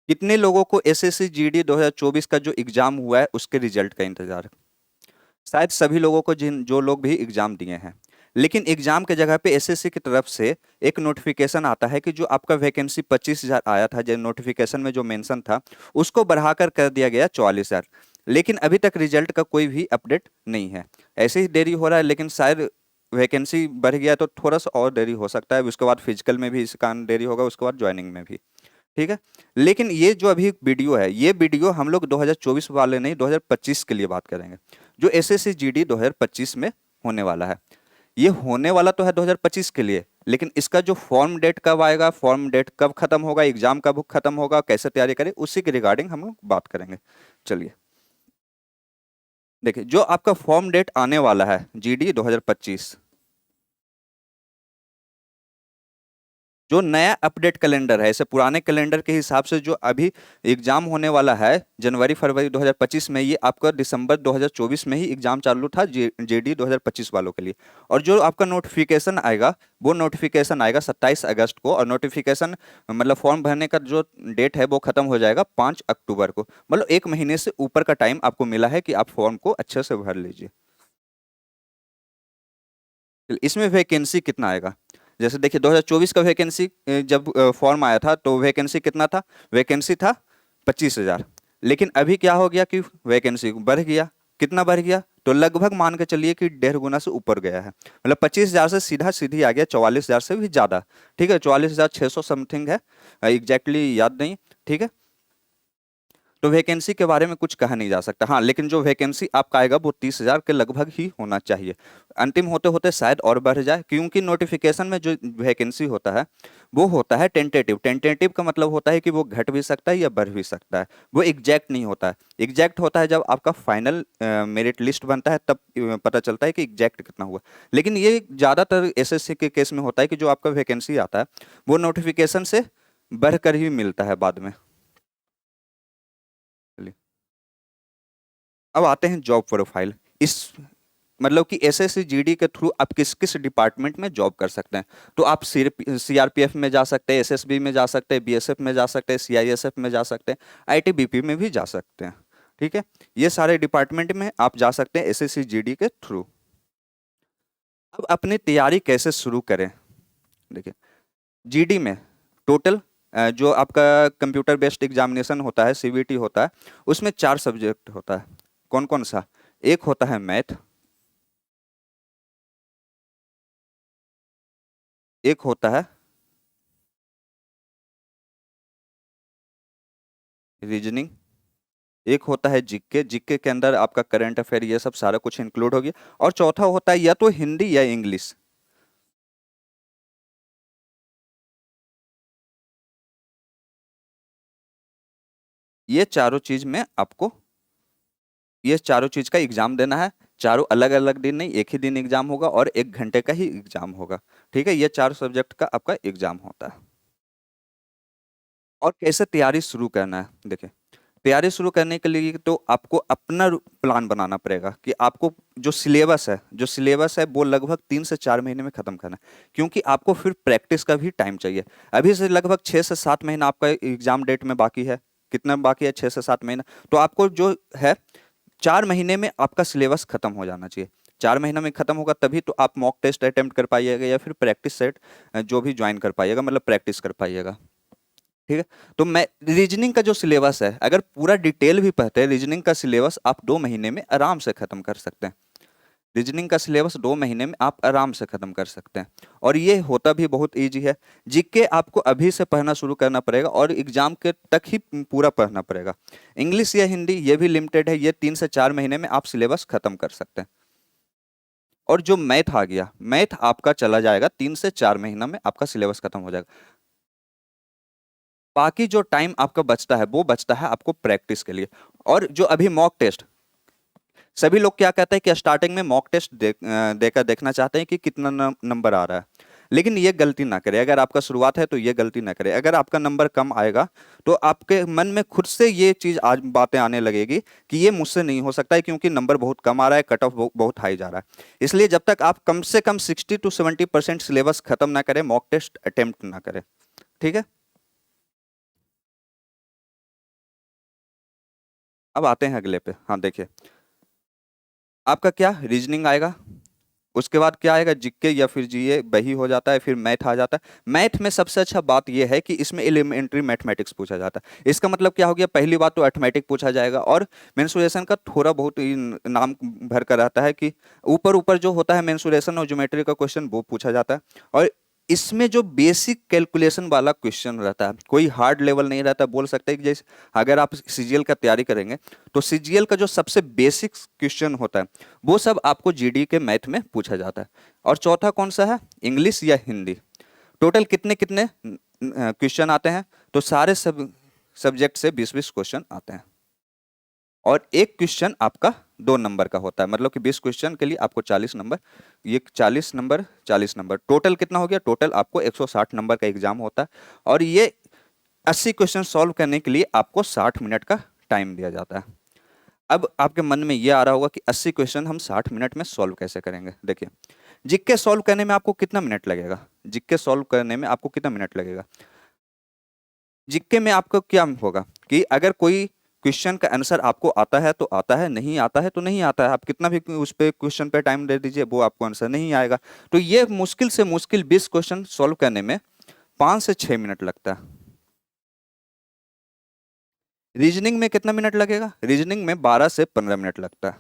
कितने लोगों को एसएससी जीडी 2024 का जो एग्जाम हुआ है उसके रिजल्ट का इंतजार है? शायद सभी लोगों को, जिन जो लोग भी एग्जाम दिए हैं। लेकिन एग्जाम के जगह पे एसएससी की तरफ से एक नोटिफिकेशन आता है कि जो आपका वैकेंसी 25,000 आया था, जो नोटिफिकेशन में जो मेंशन था, उसको बढ़ाकर कर दिया गया 44,000। लेकिन अभी तक रिजल्ट का कोई भी अपडेट नहीं है। ऐसे ही देरी हो रहा है, लेकिन शायद वैकेंसी बढ़ गया तो थोड़ा सा और देरी हो सकता है। उसके बाद फिजिकल में भी इसका देरी होगा, उसके बाद ज्वाइनिंग में भी। ठीक है। लेकिन ये जो अभी वीडियो है, ये वीडियो हम लोग 2024 वाले नहीं, 2025 के लिए बात करेंगे, जो एसएससी जीडी 2025 में होने वाला है। ये होने वाला तो है 2025 के लिए, लेकिन इसका जो फॉर्म डेट कब आएगा, फॉर्म डेट कब खत्म होगा, एग्जाम कब खत्म होगा, कैसे तैयारी करें, उसी के रिगार्डिंग हम लोग बात करेंगे। चलिए देखिए, जो आपका फॉर्म डेट आने वाला है जीडी 2025, जो नया अपडेट कैलेंडर है, इसे पुराने कैलेंडर के हिसाब से जो अभी एग्जाम होने वाला है जनवरी फरवरी 2025 में, ये आपका दिसंबर 2024 में ही एग्जाम चालू था जेडी 2025 वालों के लिए। और जो आपका नोटिफिकेशन आएगा, वो नोटिफिकेशन आएगा 27 अगस्त को, और नोटिफिकेशन मतलब फॉर्म भरने का जो डेट है वो खत्म हो जाएगा 5 अक्टूबर को। मतलब 1 महीने से ऊपर का टाइम आपको मिला है कि आप फॉर्म को अच्छे से भर लीजिए। इसमें वैकेंसी कितना आएगा? जैसे देखिए 2024 का वैकेंसी जब फॉर्म आया था तो वैकेंसी कितना था? वैकेंसी था 25,000। लेकिन अभी क्या हो गया कि वैकेंसी बढ़ गया। कितना बढ़ गया? तो लगभग मान के चलिए कि 1.5 गुना से ऊपर गया है। मतलब 25,000 से सीधा सीधी आ गया 44,000 से भी ज्यादा। ठीक है, 44,600 समथिंग है, एग्जैक्टली याद नहीं। ठीक है, तो वैकेंसी के बारे में कुछ कहा नहीं जा सकता। हाँ, लेकिन जो वैकेंसी आपका आएगा वो 30,000 के लगभग ही होना चाहिए। अंतिम होते होते शायद और बढ़ जाए, क्योंकि नोटिफिकेशन में जो वैकेंसी होता है वो होता है टेंटेटिव। टेंटेटिव का मतलब होता है कि वो घट भी सकता है या बढ़ भी सकता है, वो एग्जैक्ट नहीं होता है। एग्जैक्ट होता है जब आपका फाइनल मेरिट लिस्ट बनता है, तब पता चलता है कि एग्जैक्ट कितना हुआ। लेकिन ये ज़्यादातर एसएससी के केस में होता है कि जो आपका वैकेंसी आता है वो नोटिफिकेशन से बढ़कर ही मिलता है बाद में। चलिए, अब आते हैं जॉब प्रोफाइल। इस मतलब कि एसएससी जीडी के थ्रू आप किस किस डिपार्टमेंट में जॉब कर सकते हैं। तो आप सीआरपीएफ में जा सकते हैं, एसएसबी में जा सकते हैं, बीएसएफ में जा सकते हैं, सीआईएसएफ में जा सकते हैं, आईटीबीपी में भी जा सकते हैं। ठीक है, ये सारे डिपार्टमेंट में आप जा सकते हैं एसएससी जीडी के थ्रू। अब अपनी तैयारी कैसे शुरू करें? देखिए, जीडी में टोटल जो आपका कंप्यूटर बेस्ड एग्जामिनेशन होता है, सीबीटी होता है, उसमें 4 सब्जेक्ट होता है। कौन कौन सा? एक होता है मैथ, एक होता है रीजनिंग, एक होता है जीके। जीके के अंदर आपका करंट अफेयर ये सब सारा कुछ इंक्लूड हो गया। और चौथा होता है या तो हिंदी या इंग्लिश। ये चारों चीज में आपको, ये चारों चीज का एग्जाम देना है। चारों अलग अलग दिन नहीं, एक ही दिन एग्जाम होगा और 1 घंटे का ही एग्जाम होगा। ठीक है, ये 4 सब्जेक्ट का आपका एग्जाम होता है। और कैसे तैयारी शुरू करना है? देखिए, तैयारी शुरू करने के लिए तो आपको अपना प्लान बनाना पड़ेगा कि आपको जो सिलेबस है वो लगभग 3 से 4 महीने में खत्म करना है, क्योंकि आपको फिर प्रैक्टिस का भी टाइम चाहिए। अभी से लगभग 6 से 7 महीना आपका एग्जाम डेट में बाकी है। कितना बाकी है? 6 से 7 महीना। तो आपको जो है 4 महीने में आपका सिलेबस खत्म हो जाना चाहिए। 4 महीने में खत्म होगा तभी तो आप मॉक टेस्ट अटेम्प्ट कर पाइएगा या फिर प्रैक्टिस सेट जो भी ज्वाइन कर पाइएगा, मतलब प्रैक्टिस कर पाइएगा। ठीक है, तो मैं रीजनिंग का जो सिलेबस है, अगर पूरा डिटेल भी पढ़ते हैं, रीजनिंग का सिलेबस आप 2 महीने में आराम से खत्म कर सकते हैं। रीजनिंग का सिलेबस 2 महीने में आप आराम से खत्म कर सकते हैं, और ये होता भी बहुत इजी है। जीके आपको अभी से पढ़ना शुरू करना पड़ेगा और एग्जाम के तक ही पूरा पढ़ना पड़ेगा। इंग्लिश या हिंदी ये भी लिमिटेड है, ये 3 से 4 महीने में आप सिलेबस खत्म कर सकते हैं। और जो मैथ आ गया, मैथ आपका चला जाएगा 3 से 4 महीना में आपका सिलेबस खत्म हो जाएगा। बाकी जो टाइम आपका बचता है वो बचता है आपको प्रैक्टिस के लिए। और जो अभी मॉक टेस्ट, सभी लोग क्या कहते हैं कि स्टार्टिंग में मॉक टेस्ट देकर देखना चाहते हैं कि कितना नंबर आ रहा है। लेकिन ये गलती ना करें। अगर आपका शुरुआत है तो ये गलती ना करें। अगर आपका नंबर कम आएगा तो आपके मन में खुद से ये चीज आज बातें आने लगेगी कि ये मुझसे नहीं हो सकता है, क्योंकि नंबर बहुत कम आ रहा है, कट ऑफ बहुत हाई जा रहा है। इसलिए जब तक आप कम से कम 60 to 70% सिलेबस खत्म ना करें, मॉक टेस्ट अटेम्प्ट ना करें। ठीक है। अब आते हैं अगले पे। हाँ देखिए, आपका क्या रीजनिंग आएगा, उसके बाद क्या आएगा, जीके या फिर जीए वही हो जाता है, फिर मैथ आ जाता है। मैथ में सबसे अच्छा बात यह है कि इसमें एलिमेंट्री मैथमेटिक्स पूछा जाता है। इसका मतलब क्या हो गया, पहली बात तो अर्थमेटिक पूछा जाएगा, और मेंसुरेशन का थोड़ा बहुत ही नाम भर कर रहता है कि ऊपर ऊपर जो होता है मेंसुरेशन और ज्योमेट्री का क्वेश्चन वो पूछा जाता है। और इसमें जो बेसिक कैलकुलेशन वाला क्वेश्चन रहता है, कोई हार्ड लेवल नहीं रहता। बोल सकते हैं कि जैसे अगर आप सीजीएल का तैयारी करेंगे तो सीजीएल का जो सबसे बेसिक क्वेश्चन होता है वो सब आपको जीडी के मैथ में पूछा जाता है। और चौथा कौन सा है, इंग्लिश या हिंदी। टोटल कितने कितने क्वेश्चन आते हैं, तो सारे सब सब्जेक्ट से 20-20 क्वेश्चन आते हैं, और एक क्वेश्चन आपका 2 नंबर का होता है, मतलब कि 20 क्वेश्चन के लिए आपको 40 नंबर, ये 40 नंबर 40 नंबर, टोटल कितना हो गया, टोटल आपको 160 नंबर का एग्जाम होता है। और ये 80 क्वेश्चन सॉल्व करने के लिए आपको 60 मिनट का टाइम दिया जाता है। अब आपके मन में ये आ रहा होगा कि 80 क्वेश्चन हम 60 मिनट में सॉल्व कैसे करेंगे। देखिए, जीके सॉल्व करने में आपको कितना मिनट लगेगा, जीके सॉल्व करने में आपको कितना मिनट लगेगा। जीके में आपको क्या होगा कि अगर कोई क्वेश्चन का आंसर आपको आता है तो आता है, नहीं आता है तो नहीं आता है। आप कितना भी उस पे क्वेश्चन पे टाइम दे दीजिए, वो आपको आंसर नहीं आएगा। तो ये मुश्किल से मुश्किल 20 क्वेश्चन सॉल्व करने में 5 से 6 मिनट लगता है। रीजनिंग में कितना मिनट लगेगा, रीजनिंग में 12 से 15 मिनट लगता है।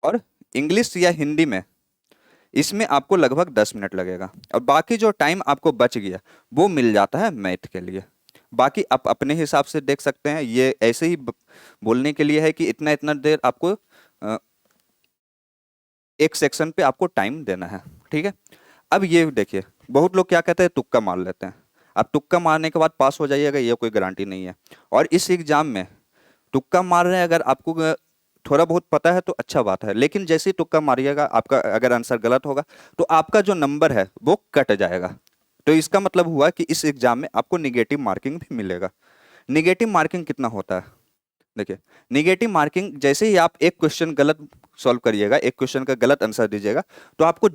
और इंग्लिश या हिंदी में इसमें आपको लगभग 10 मिनट लगेगा, और बाकी जो टाइम आपको बच गया वो मिल जाता है मैथ के लिए। बाकी आप अपने हिसाब से देख सकते हैं, ये ऐसे ही बोलने के लिए है कि इतना इतना देर आपको एक सेक्शन पे आपको टाइम देना है, ठीक है। अब ये देखिए, बहुत लोग क्या कहते हैं, तुक्का मार लेते हैं। अब तुक्का मारने के बाद पास हो जाइएगा ये कोई गारंटी नहीं है। और इस एग्जाम में तुक्का मार रहे हैं, अगर आपको थोड़ा बहुत पता है तो अच्छा बात है, लेकिन जैसे ही तुक्का मारिएगा, आपका अगर आंसर गलत होगा तो आपका जो नंबर है वो कट जाएगा। तो इसका मतलब हुआ कि इस एग्जाम में आपको निगेटिव मार्किंग भी मिलेगा। निगेटिव मार्किंग कितना होता है, देखिए, निगेटिव मार्किंग जैसे ही आप एक क्वेश्चन गलत सॉल्व करिएगा, एक क्वेश्चन का गलत आंसर दीजिएगा, तो आपको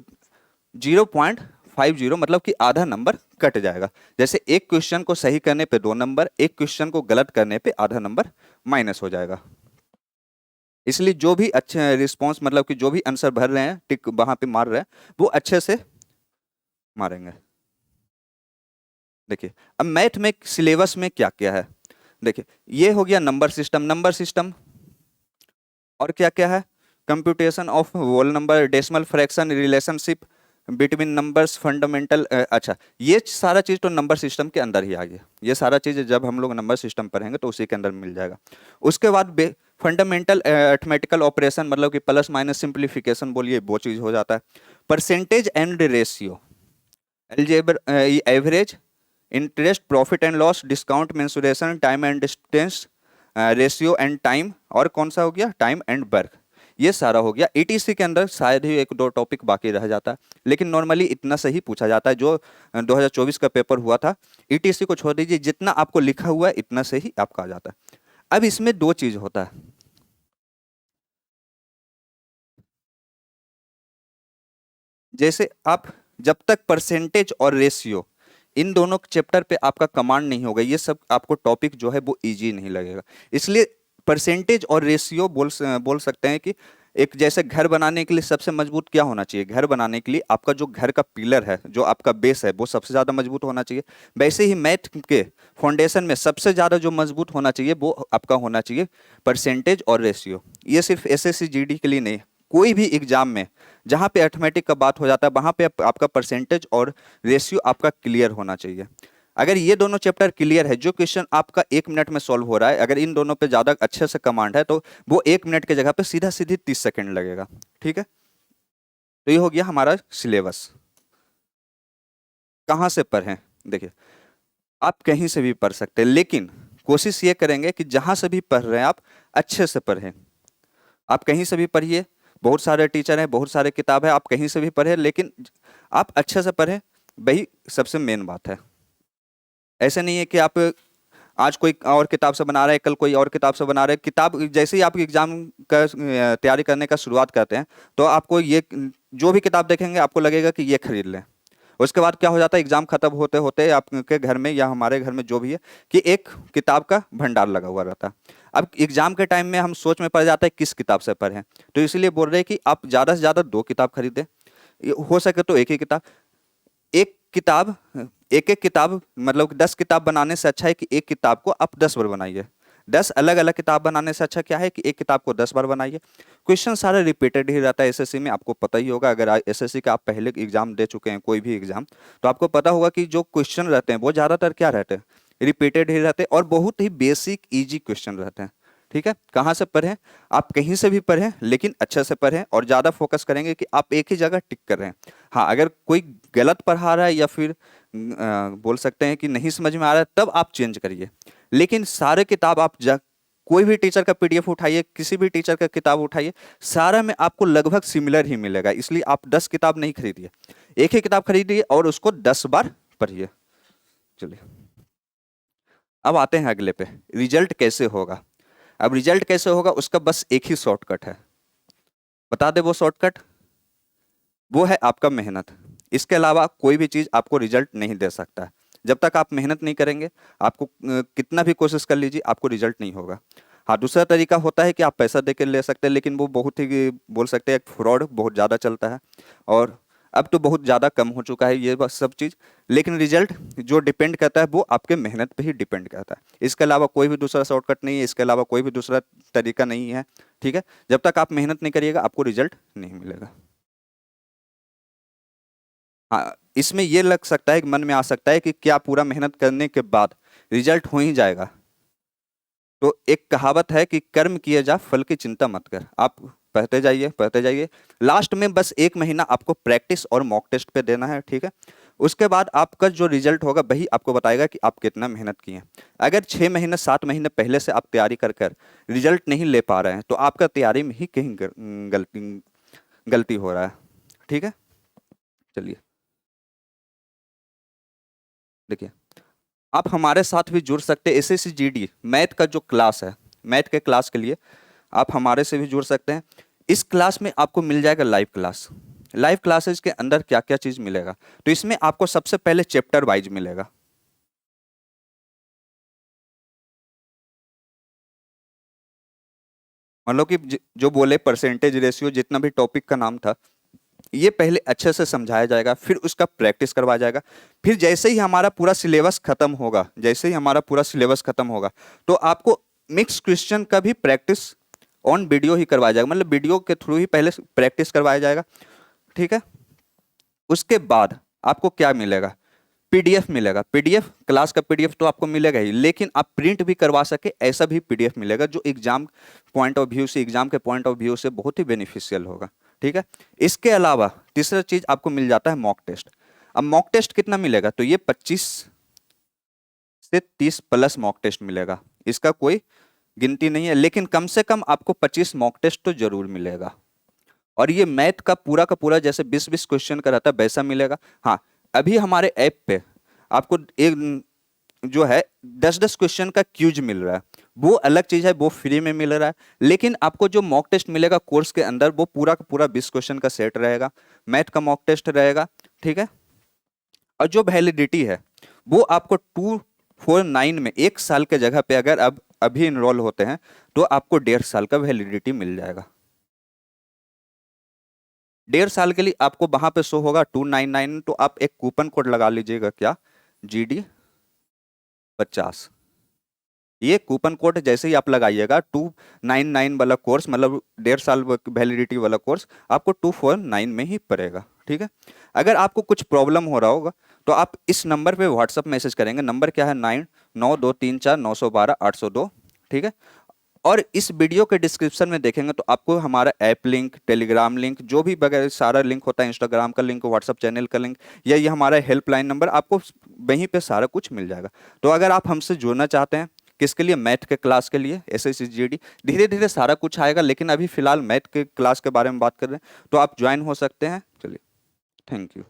0.50 मतलब कि आधा नंबर कट जाएगा। जैसे एक क्वेश्चन को सही करने पे 2 नंबर, एक क्वेश्चन को गलत करने पे आधा नंबर माइनस हो जाएगा। इसलिए जो भी अच्छे रिस्पॉन्स, मतलब कि जो भी आंसर भर रहे हैं, टिक वहां पे मार रहे हैं, वो अच्छे से मारेंगे। देखिए, अब मैथ में सिलेबस में क्या क्या है, देखिए, ये हो गया नंबर सिस्टम। नंबर सिस्टम और क्या क्या है, computation of whole number, decimal fraction, relationship between numbers, fundamental, अच्छा, ये सारा चीज तो नंबर सिस्टम के अंदर ही आ गया। ये सारा चीज जब हम लोग नंबर सिस्टम पढ़ेंगे तो उसी के अंदर मिल जाएगा। उसके बाद फंडामेंटल अर्थमेटिकल ऑपरेशन, मतलब कि प्लस माइनस सिंप्लीफिकेशन बोलिए, वो चीज हो जाता है। Percentage and ratio, algebra, average, interest, profit and loss, discount, mensuration, time and distance, ratio and time, और कौन सा हो गया, टाइम एंड वर्क। ये सारा हो गया। ईटीसी के अंदर शायद ही 1-2 टॉपिक बाकी रह जाता है, लेकिन नॉर्मली इतना से ही पूछा जाता है। जो 2024 का पेपर हुआ था, ईटीसी को छोड़ दीजिए, जितना आपको लिखा हुआ है इतना से ही आपका आ जाता है। अब इसमें 2 चीज होता है, जैसे आप जब तक परसेंटेज और रेशियो इन दोनों चैप्टर पे आपका कमांड नहीं होगा, ये सब आपको टॉपिक जो है वो इजी नहीं लगेगा। इसलिए परसेंटेज और रेशियो बोल सकते हैं कि एक, जैसे घर बनाने के लिए सबसे मजबूत क्या होना चाहिए, घर बनाने के लिए आपका जो घर का पिलर है, जो आपका बेस है, वो सबसे ज्यादा मजबूत होना चाहिए। वैसे ही मैथ के फाउंडेशन में सबसे ज्यादा जो मजबूत होना चाहिए वो आपका होना चाहिए परसेंटेज और रेशियो। ये सिर्फ एसएससी जीडी के लिए नहीं, कोई भी एग्जाम में जहाँ पे अर्थमेटिक का बात हो जाता है वहाँ पे आपका परसेंटेज और रेशियो आपका क्लियर होना चाहिए। अगर ये दोनों चैप्टर क्लियर है, जो क्वेश्चन आपका 1 मिनट में सॉल्व हो रहा है, अगर इन दोनों पे ज़्यादा अच्छे से कमांड है तो वो 1 मिनट की जगह पे सीधा सीधी 30 सेकेंड लगेगा, ठीक है। तो ये हो गया हमारा सिलेबस। कहाँ से पढ़ें, देखिए, आप कहीं से भी पढ़ सकते हैं, लेकिन कोशिश ये करेंगे कि जहाँ से भी पढ़ रहे हैं आप अच्छे से पढ़ें। आप कहीं से भी पढ़िए, बहुत सारे टीचर हैं, बहुत सारे किताब है, आप कहीं से भी पढ़ें, लेकिन आप अच्छे से पढ़ें, वही सबसे मेन बात है। ऐसे नहीं है कि आप आज कोई और किताब से बना रहे हैं, कल कोई और किताब से बना रहे हैं। किताब जैसे ही आप एग्जाम का तैयारी करने का शुरुआत करते हैं तो आपको ये जो भी किताब देखेंगे आपको लगेगा कि ये खरीद लें। उसके बाद क्या हो जाता है, एग्जाम खत्म होते होते आपके घर में या हमारे घर में जो भी है कि एक किताब का भंडार लगा हुआ रहता है। अब एग्जाम के टाइम में हम सोच में पड़ जाता है किस किताब से पढ़ें, तो इसलिए बोल रहे हैं कि आप ज़्यादा से ज़्यादा 2 किताब खरीदें, हो सके तो एक ही किताब। एक किताब एक एक किताब मतलब 10 किताब बनाने से अच्छा है कि एक किताब को आप 10 बार बनाइए। 10 अलग अलग किताब बनाने से अच्छा क्या है कि एक किताब को 10 बार बनाइए। क्वेश्चन सारा रिपीटेड ही रहता है एसएससी में, आपको पता ही होगा। अगर एसएससी का आप पहले एग्जाम दे चुके हैं कोई भी एग्जाम, तो आपको पता होगा कि जो क्वेश्चन रहते हैं वो ज़्यादातर क्या रहते हैं, रिपीटेड ही रहते हैं और बहुत ही बेसिक ईजी क्वेश्चन रहते हैं। ठीक है, कहाँ से पढ़ें, आप कहीं से भी पढ़ें लेकिन अच्छे से पढ़ें और ज़्यादा फोकस करेंगे कि आप एक ही जगह टिक कर रहे हैं। हाँ, अगर कोई गलत पढ़ा रहा है या फिर बोल सकते हैं कि नहीं समझ में आ रहा है, तब आप चेंज करिए। लेकिन सारे किताब आप कोई भी टीचर का पीडीएफ उठाइए, किसी भी टीचर का किताब उठाइए, सारा में आपको लगभग सिमिलर ही मिलेगा। इसलिए आप 10 किताब नहीं खरीदिए, एक ही किताब खरीदिए और उसको 10 बार पढ़िए। चलिए अब आते हैं अगले पे, रिजल्ट कैसे होगा। अब रिजल्ट कैसे होगा उसका बस एक ही शॉर्टकट है, बता दे वो शॉर्टकट, वो है आपका मेहनत। इसके अलावा कोई भी चीज़ आपको रिजल्ट नहीं दे सकता है। जब तक आप मेहनत नहीं करेंगे, आपको कितना भी कोशिश कर लीजिए, आपको रिजल्ट नहीं होगा। हाँ, दूसरा तरीका होता है कि आप पैसा दे के ले सकते हैं, लेकिन वो बहुत ही बोल सकते हैं फ्रॉड बहुत ज़्यादा चलता है और अब तो बहुत ज़्यादा कम हो चुका है ये बस सब चीज़। लेकिन रिजल्ट जो डिपेंड करता है वो आपके मेहनत पे ही डिपेंड करता है। इसके अलावा कोई भी दूसरा शॉर्टकट नहीं है, इसके अलावा कोई भी दूसरा तरीका नहीं है। ठीक है, जब तक आप मेहनत नहीं करिएगा आपको रिजल्ट नहीं मिलेगा। हाँ, इसमें ये लग सकता है कि मन में आ सकता है कि क्या पूरा मेहनत करने के बाद रिजल्ट हो ही जाएगा। तो एक कहावत है कि कर्म किए जा फल की चिंता मत कर। आप पढ़ते जाइए, लास्ट में बस 1 महीना आपको प्रैक्टिस और मॉक टेस्ट पे देना है। ठीक है, उसके बाद आपका जो रिजल्ट होगा वही आपको बताएगा कि आप कितना मेहनत किए हैं। अगर 6 महीने 7 महीने पहले से आप तैयारी कर रिजल्ट नहीं ले पा रहे हैं, तो आपका तैयारी में ही कहीं गलती हो रहा है। ठीक है, चलिए देखिए, आप हमारे साथ भी जुड़ सकते हैं। एसएससी जीडी मैथ का जो क्लास है, मैथ के क्लास के लिए आप हमारे से भी जुड़ सकते हैं। इस क्लास में आपको मिल जाएगा लाइव क्लास। लाइव क्लासेस के अंदर क्या क्या चीज मिलेगा, तो इसमें आपको सबसे पहले चैप्टर वाइज मिलेगा। मतलब कि जो बोले परसेंटेज रेशियो जितना भी टॉपिक का नाम था, ये पहले अच्छे से समझाया जाएगा, फिर उसका प्रैक्टिस करवाया जाएगा। फिर जैसे ही हमारा पूरा सिलेबस खत्म होगा, तो आपको मिक्स क्वेश्चन का भी प्रैक्टिस ऑन वीडियो ही करवाया जाएगा, मतलब वीडियो के थ्रू ही पहले प्रैक्टिस करवाया जाएगा। ठीक है, उसके बाद आपको क्या मिलेगा, पीडीएफ मिलेगा। पीडीएफ क्लास का पीडीएफ तो आपको मिलेगा ही, लेकिन आप प्रिंट भी करवा सके ऐसा भी पीडीएफ मिलेगा, जो एग्जाम एग्जाम के पॉइंट ऑफ व्यू से बहुत ही बेनिफिशियल होगा। ठीक है, इसके अलावा तीसरा चीज आपको मिल जाता है मॉक टेस्ट। अब मॉक टेस्ट कितना मिलेगा, तो ये 25 से 30 प्लस मॉक टेस्ट मिलेगा, इसका कोई गिनती नहीं है, लेकिन कम से कम आपको 25 मॉक टेस्ट तो जरूर मिलेगा। और ये मैथ का पूरा जैसे 20-20 क्वेश्चन का रहता है वैसा मिलेगा। हाँ, अभी हमारे ऐप पे आपको एक जो है 10-10 क्वेश्चन का क्यूज मिल रहा है, वो अलग चीज है, वो फ्री में मिल रहा है। लेकिन आपको जो मॉक टेस्ट मिलेगा कोर्स के अंदर, वो पूरा का पूरा 20 क्वेश्चन का सेट रहेगा, मैथ का मॉक टेस्ट रहेगा। ठीक है, और जो वैलिडिटी है वो आपको 249 में 1 साल के जगह पे अगर अब अभी इनरोल होते हैं तो आपको 1.5 साल का वैलिडिटी मिल जाएगा। 1.5 साल के लिए आपको वहां पे शो होगा 299, तो आप एक कूपन कोड लगा लीजिएगा, क्या, GD50। ये कूपन कोड जैसे ही आप लगाइएगा 299 वाला कोर्स, मतलब 1.5 साल वैलिडिटी वाला कोर्स आपको 249 में ही पड़ेगा। ठीक है, अगर आपको कुछ प्रॉब्लम हो रहा होगा तो आप इस नंबर पे व्हाट्सअप मैसेज करेंगे। नंबर क्या है, 99234912 802। ठीक है, और इस वीडियो के डिस्क्रिप्शन में देखेंगे तो आपको हमारा ऐप लिंक, टेलीग्राम लिंक, जो भी वगैरह सारा लिंक होता है, इंस्टाग्राम का लिंक, व्हाट्सअप चैनल का लिंक, या ये हमारा हेल्पलाइन नंबर, आपको वहीं पे सारा कुछ मिल जाएगा। तो अगर आप हमसे जुड़ना चाहते हैं, किसके लिए, मैथ के क्लास के लिए, एसएससी जीडी, धीरे धीरे सारा कुछ आएगा, लेकिन अभी फिलहाल मैथ के क्लास के बारे में बात कर रहे हैं, तो आप ज्वाइन हो सकते हैं। चलिए, थैंक यू।